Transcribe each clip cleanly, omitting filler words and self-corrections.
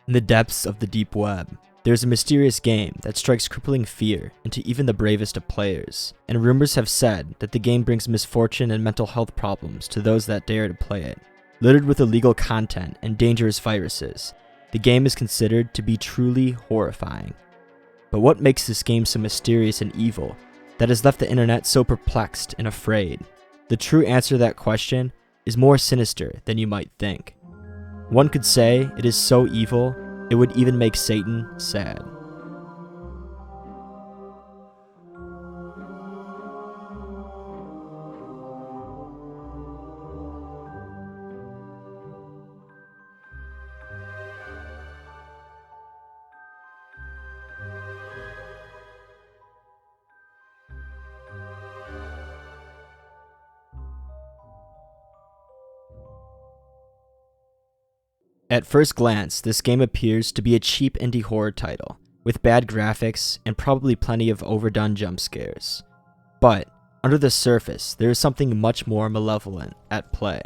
In the depths of the deep web, there is a mysterious game that strikes crippling fear into even the bravest of players, and rumors have said that the game brings misfortune and mental health problems to those that dare to play it. Littered with illegal content and dangerous viruses, the game is considered to be truly horrifying. But what makes this game so mysterious and evil that has left the internet so perplexed and afraid? The true answer to that question is more sinister than you might think. One could say it is so evil, it would even make Satan sad. At first glance, this game appears to be a cheap indie horror title, with bad graphics and probably plenty of overdone jump scares. But, under the surface, there is something much more malevolent at play.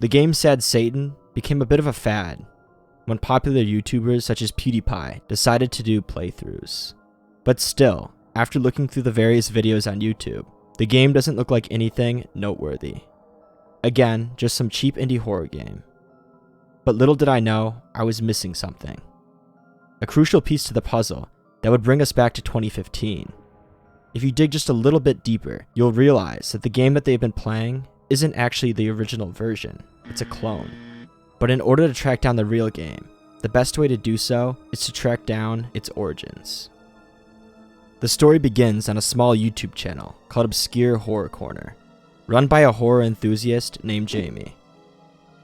The game Sad Satan became a bit of a fad when popular YouTubers such as PewDiePie decided to do playthroughs. But still, after looking through the various videos on YouTube, the game doesn't look like anything noteworthy. Again, just some cheap indie horror game. But little did I know, I was missing something. A crucial piece to the puzzle that would bring us back to 2015. If you dig just a little bit deeper, you'll realize that the game that they've been playing isn't actually the original version, it's a clone. But in order to track down the real game, the best way to do so is to track down its origins. The story begins on a small YouTube channel called Obscure Horror Corner, run by a horror enthusiast named Jamie.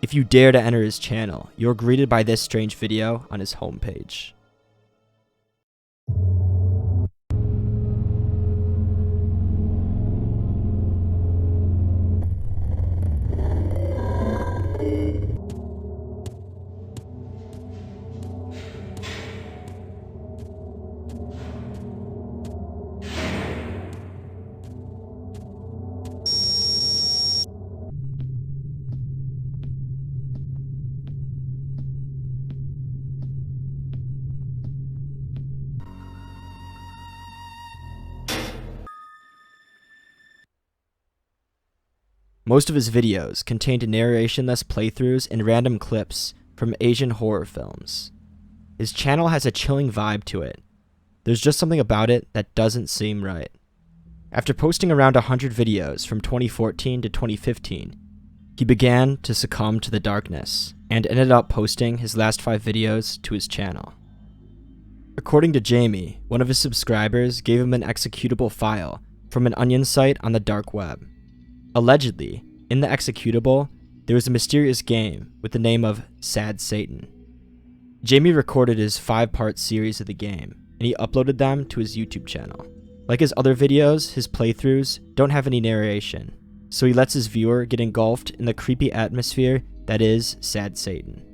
If you dare to enter his channel, you're greeted by this strange video on his homepage. Most of his videos contained narration-less playthroughs and random clips from Asian horror films. His channel has a chilling vibe to it. There's just something about it that doesn't seem right. After posting around 100 videos from 2014 to 2015, he began to succumb to the darkness and ended up posting his last 5 videos to his channel. According to Jamie, one of his subscribers gave him an executable file from an onion site on the dark web. Allegedly, in the executable, there was a mysterious game with the name of Sad Satan. Jamie recorded his 5-part series of the game, and he uploaded them to his YouTube channel. Like his other videos, his playthroughs don't have any narration, so he lets his viewer get engulfed in the creepy atmosphere that is Sad Satan.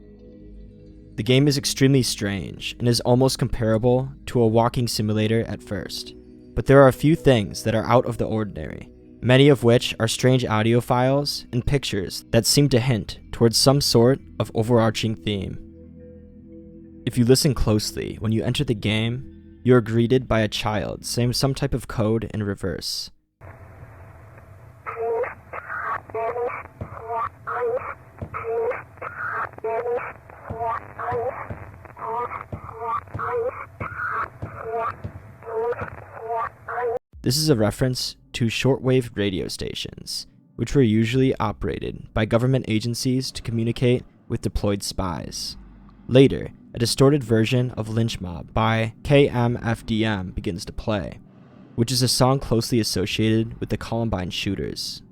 The game is extremely strange, and is almost comparable to a walking simulator at first, but there are a few things that are out of the ordinary, many of which are strange audio files and pictures that seem to hint towards some sort of overarching theme. If you listen closely, when you enter the game, you are greeted by a child saying some type of code in reverse. This is a reference to shortwave radio stations, which were usually operated by government agencies to communicate with deployed spies. Later, a distorted version of Lynch Mob by KMFDM begins to play, which is a song closely associated with the Columbine shooters.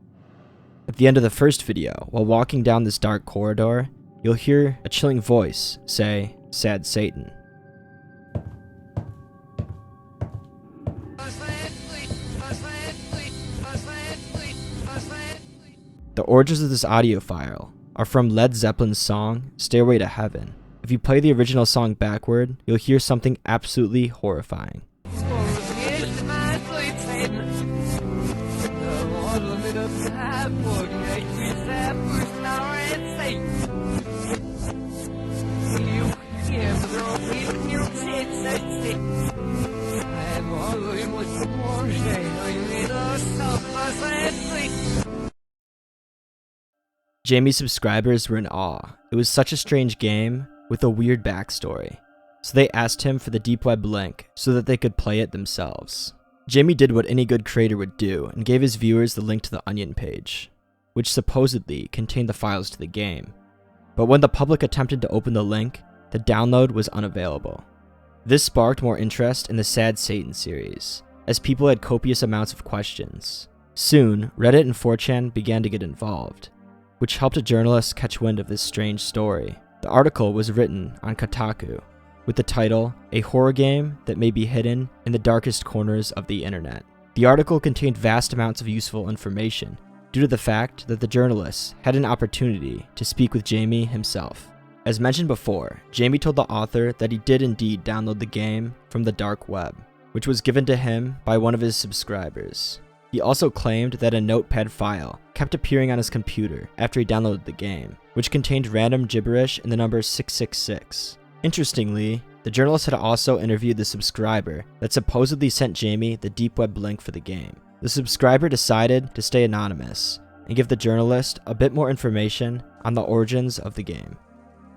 At the end of the first video, while walking down this dark corridor, you'll hear a chilling voice say, "Sad Satan." The origins of this audio file are from Led Zeppelin's song, Stairway to Heaven. If you play the original song backward, you'll hear something absolutely horrifying. Jamie's subscribers were in awe. It was such a strange game with a weird backstory. So they asked him for the deep web link so that they could play it themselves. Jamie did what any good creator would do and gave his viewers the link to the Onion page, which supposedly contained the files to the game. But when the public attempted to open the link, the download was unavailable. This sparked more interest in the Sad Satan series, as people had copious amounts of questions. Soon, Reddit and 4chan began to get involved, which helped a journalist catch wind of this strange story. The article was written on Kotaku, with the title, "A Horror Game That May Be Hidden in the Darkest Corners of the Internet." The article contained vast amounts of useful information due to the fact that the journalists had an opportunity to speak with Jamie himself. As mentioned before, Jamie told the author that he did indeed download the game from the dark web, which was given to him by one of his subscribers. He also claimed that a notepad file kept appearing on his computer after he downloaded the game, which contained random gibberish in the number 666. Interestingly, the journalist had also interviewed the subscriber that supposedly sent Jamie the deep web link for the game. The subscriber decided to stay anonymous and give the journalist a bit more information on the origins of the game.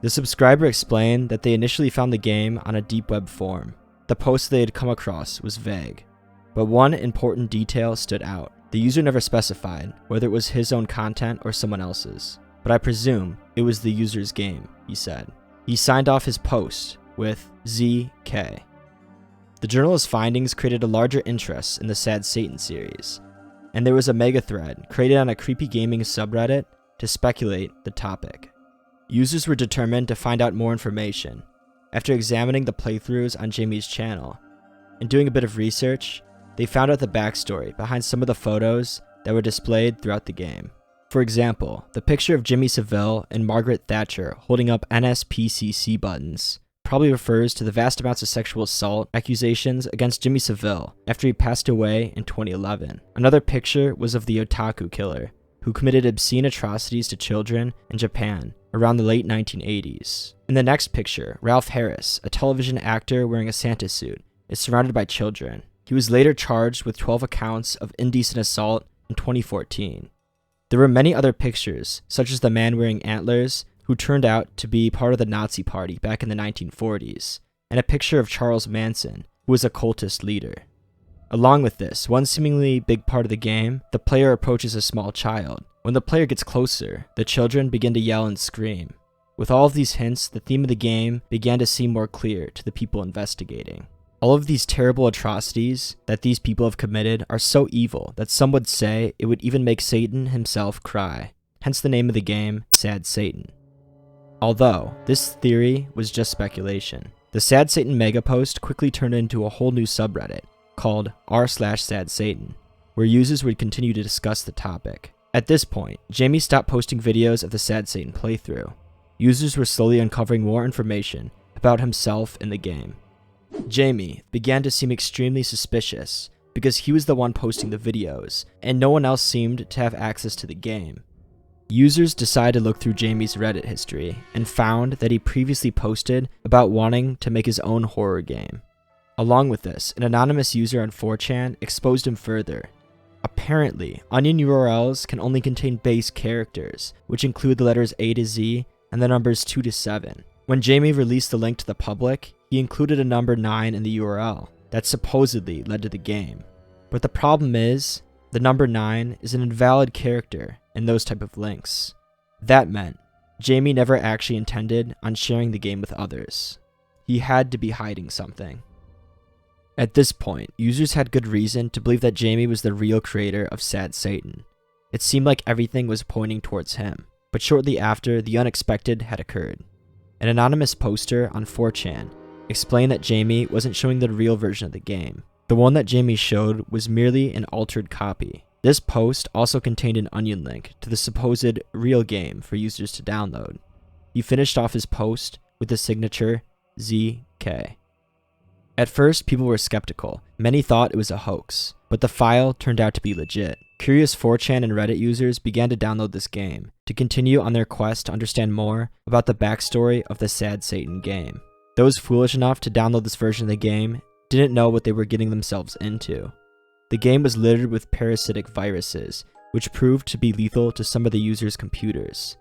The subscriber explained that they initially found the game on a deep web forum. The post they had come across was vague, but one important detail stood out. The user never specified whether it was his own content or someone else's, but I presume it was the user's game, he said. He signed off his post with ZK. The journalist's findings created a larger interest in the Sad Satan series, and there was a mega thread created on a creepy gaming subreddit to speculate the topic. Users were determined to find out more information. After examining the playthroughs on Jamie's channel and doing a bit of research, they found out the backstory behind some of the photos that were displayed throughout the game. For example, the picture of Jimmy Savile and Margaret Thatcher holding up NSPCC buttons probably refers to the vast amounts of sexual assault accusations against Jimmy Savile after he passed away in 2011. Another picture was of the otaku killer, who committed obscene atrocities to children in Japan around the late 1980s. In the next picture, Ralph Harris, a television actor wearing a Santa suit, is surrounded by children. He was later charged with 12 accounts of indecent assault in 2014. There were many other pictures, such as the man wearing antlers, who turned out to be part of the Nazi Party back in the 1940s, and a picture of Charles Manson, who was a cultist leader. Along with this, one seemingly big part of the game, the player approaches a small child. When the player gets closer, the children begin to yell and scream. With all of these hints, the theme of the game began to seem more clear to the people investigating. All of these terrible atrocities that these people have committed are so evil that some would say it would even make Satan himself cry, hence the name of the game, Sad Satan. Although, this theory was just speculation. The Sad Satan megapost quickly turned into a whole new subreddit called r/SadSatan, where users would continue to discuss the topic. At this point, Jamie stopped posting videos of the Sad Satan playthrough. Users were slowly uncovering more information about himself in the game. Jamie began to seem extremely suspicious because he was the one posting the videos, and no one else seemed to have access to the game. Users decided to look through Jamie's Reddit history and found that he previously posted about wanting to make his own horror game. Along with this, an anonymous user on 4chan exposed him further. Apparently, Onion URLs can only contain base characters, which include the letters A to Z and the numbers 2 to 7. When Jamie released the link to the public, he included a number 9 in the URL that supposedly led to the game. But the problem is, the number 9 is an invalid character in those type of links. That meant Jamie never actually intended on sharing the game with others. He had to be hiding something. At this point, users had good reason to believe that Jamie was the real creator of Sad Satan. It seemed like everything was pointing towards him, but shortly after, the unexpected had occurred. An anonymous poster on 4chan explained that Jamie wasn't showing the real version of the game. The one that Jamie showed was merely an altered copy. This post also contained an onion link to the supposed real game for users to download. He finished off his post with the signature ZK. At first, people were skeptical. Many thought it was a hoax, but the file turned out to be legit. Curious 4chan and Reddit users began to download this game to continue on their quest to understand more about the backstory of the Sad Satan game. Those foolish enough to download this version of the game didn't know what they were getting themselves into. The game was littered with parasitic viruses which proved to be lethal to some of the users' computers.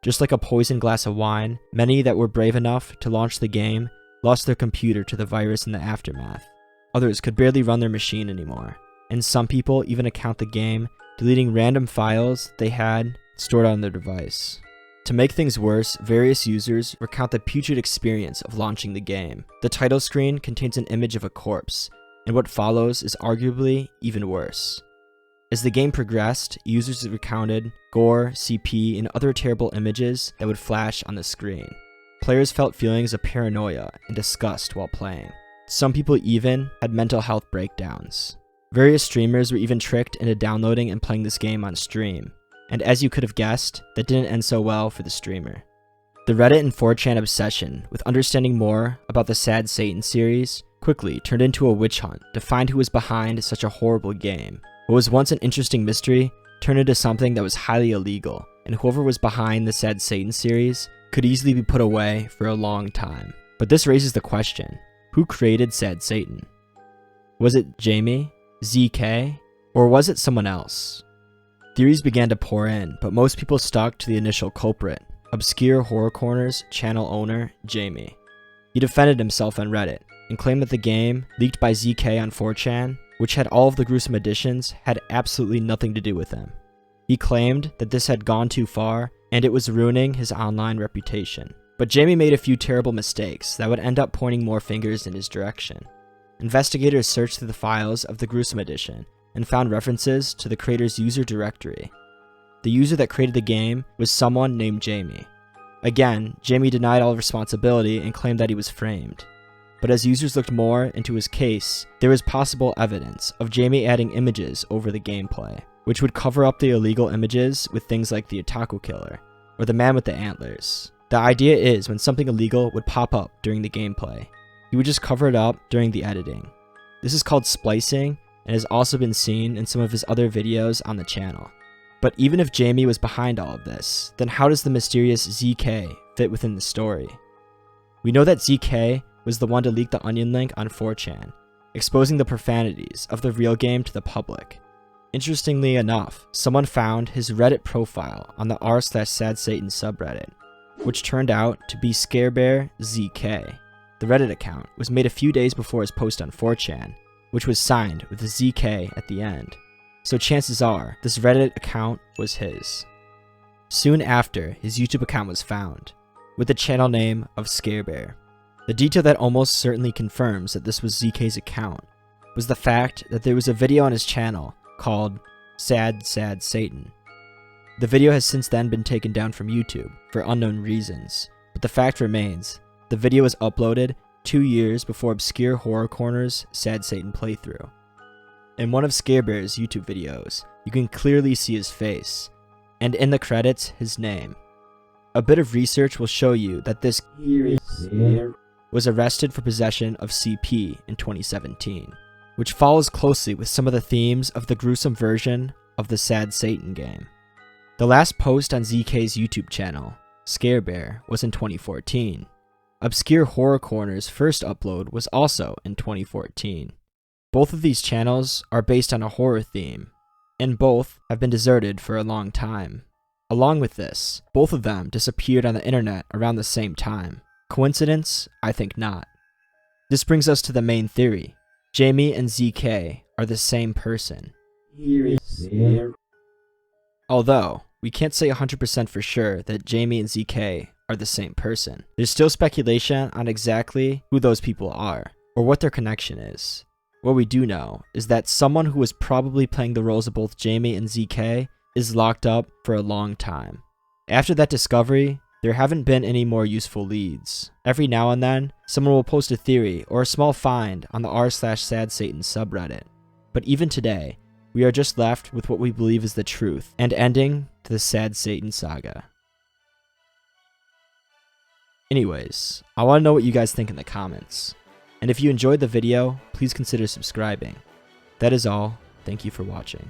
Just like a poisoned glass of wine, many that were brave enough to launch the game lost their computer to the virus in the aftermath. Others could barely run their machine anymore, and some people even account the game, deleting random files they had stored on their device. To make things worse, various users recount the putrid experience of launching the game. The title screen contains an image of a corpse, and what follows is arguably even worse. As the game progressed, users recounted gore, CP, and other terrible images that would flash on the screen. Players felt feelings of paranoia and disgust while playing. Some people even had mental health breakdowns. Various streamers were even tricked into downloading and playing this game on stream, and as you could have guessed, that didn't end so well for the streamer. The Reddit and 4chan obsession with understanding more about the Sad Satan series quickly turned into a witch hunt to find who was behind such a horrible game. What was once an interesting mystery turned into something that was highly illegal, and whoever was behind the Sad Satan series could easily be put away for a long time. But this raises the question, who created Sad Satan? Was it Jamie, ZK, or was it someone else? Theories began to pour in, but most people stuck to the initial culprit, Obscure Horror Corner's channel owner, Jamie. He defended himself on Reddit and claimed that the game, leaked by ZK on 4chan, which had all of the gruesome additions, had absolutely nothing to do with him. He claimed that this had gone too far and it was ruining his online reputation. But Jamie made a few terrible mistakes that would end up pointing more fingers in his direction. Investigators searched through the files of the gruesome edition and found references to the creator's user directory. The user that created the game was someone named Jamie. Again, Jamie denied all responsibility and claimed that he was framed. But as users looked more into his case, there was possible evidence of Jamie adding images over the gameplay, which would cover up the illegal images with things like the Otaku Killer, or the man with the antlers. The idea is when something illegal would pop up during the gameplay, he would just cover it up during the editing. This is called splicing and has also been seen in some of his other videos on the channel. But even if Jamie was behind all of this, then how does the mysterious ZK fit within the story? We know that ZK was the one to leak the onion link on 4chan, exposing the profanities of the real game to the public. Interestingly enough, someone found his Reddit profile on the r/Sad Satan subreddit, which turned out to be ScareBearZK. The Reddit account was made a few days before his post on 4chan, which was signed with a ZK at the end. So chances are, this Reddit account was his. Soon after, his YouTube account was found, with the channel name of ScareBear. The detail that almost certainly confirms that this was ZK's account was the fact that there was a video on his channel called Sad Satan. The video has since then been taken down from YouTube for unknown reasons, but the fact remains, the video was uploaded 2 years before Obscure Horror Corner's Sad Satan playthrough. In one of ScareBear's YouTube videos, you can clearly see his face, and in the credits, his name. A bit of research will show you that this was arrested for possession of CP in 2017, which follows closely with some of the themes of the gruesome version of the Sad Satan game. The last post on ZK's YouTube channel, ScareBear, was in 2014. Obscure Horror Corner's first upload was also in 2014. Both of these channels are based on a horror theme, and both have been deserted for a long time. Along with this, both of them disappeared on the internet around the same time. Coincidence? I think not. This brings us to the main theory. Jamie and ZK are the same person. Although, we can't say 100% for sure that Jamie and ZK are the same person. There's still speculation on exactly who those people are, or what their connection is. What we do know is that someone who was probably playing the roles of both Jamie and ZK is locked up for a long time. After that discovery, there haven't been any more useful leads. Every now and then, someone will post a theory or a small find on the r/Sad Satan subreddit. But even today, we are just left with what we believe is the truth, and ending to the Sad Satan saga. Anyways, I want to know what you guys think in the comments. And if you enjoyed the video, please consider subscribing. That is all. Thank you for watching.